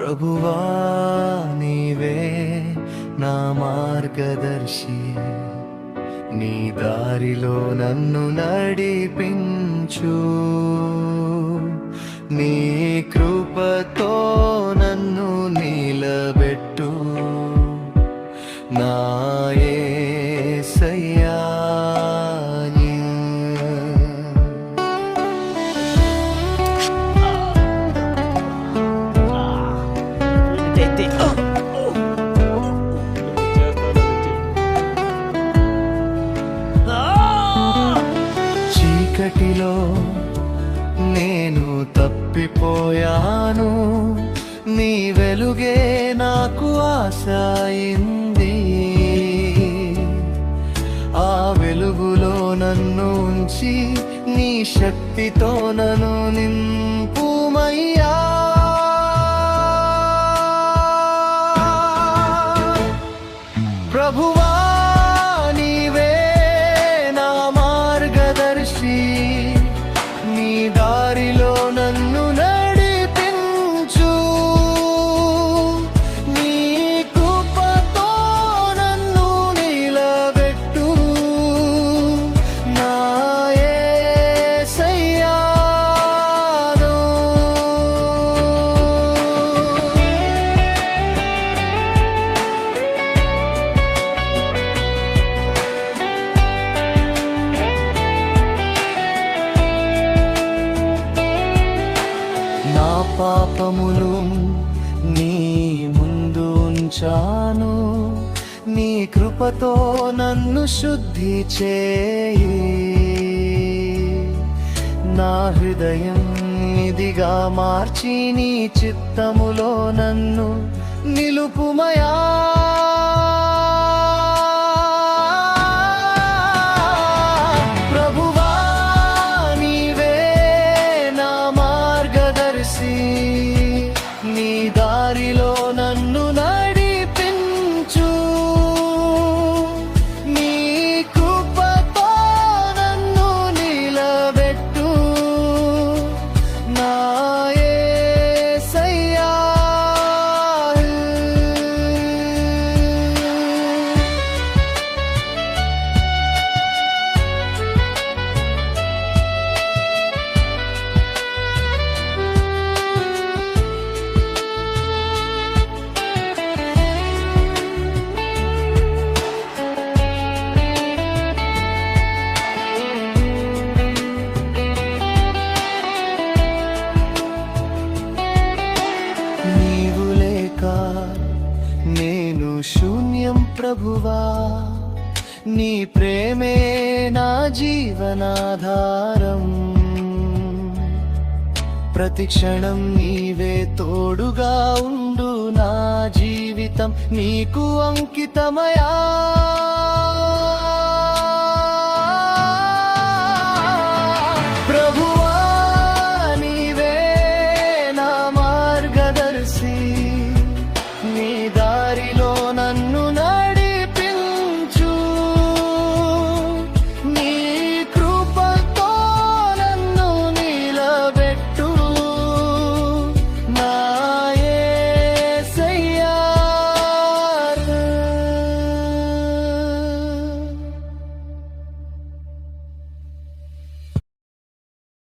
ప్రభువా నీవే నా మార్గదర్శి, నీ దారిలో నన్ను నడిపించు, నీ కృపతో నన్ను నిలబెట్టు నా యేసయ్యా. చీకటిలో నేను తప్పిపోయాను, నీ వెలుగే నాకు ఆశయింది. ఆ వెలుగులో నన్ను ఉంచి నీ శక్తితో నన్ను నింపుమయ్యా. ప్రభువా నీవే నా మార్గదర్శి, నీ దారిలో నన్ను నడిపించు, నీ కృపతో నన్ను నిలబెట్టు నా యేసయ్యా. నా పాపములు నీ ముందు ఉంచాను, నీ కృపతో నన్ను శుద్ధి చేయి. నా హృదయం ఇదిగా మార్చి నీ చిత్తములో నన్ను నిలుపుమయా. ప్రభువా నీవే నా మార్గదర్శి, నీ దారిలో నన్ను నడిపించు, నీ కృపతో నన్ను నిలబెట్టు నా యేసయ్యా. నీవు లేక నేను శూన్యం ప్రభువా, నీ ప్రేమే నా జీవనాధారం. ప్రతి క్షణం నీవే తోడుగా ఉండు, నా జీవితం నీకు అంకితమయా.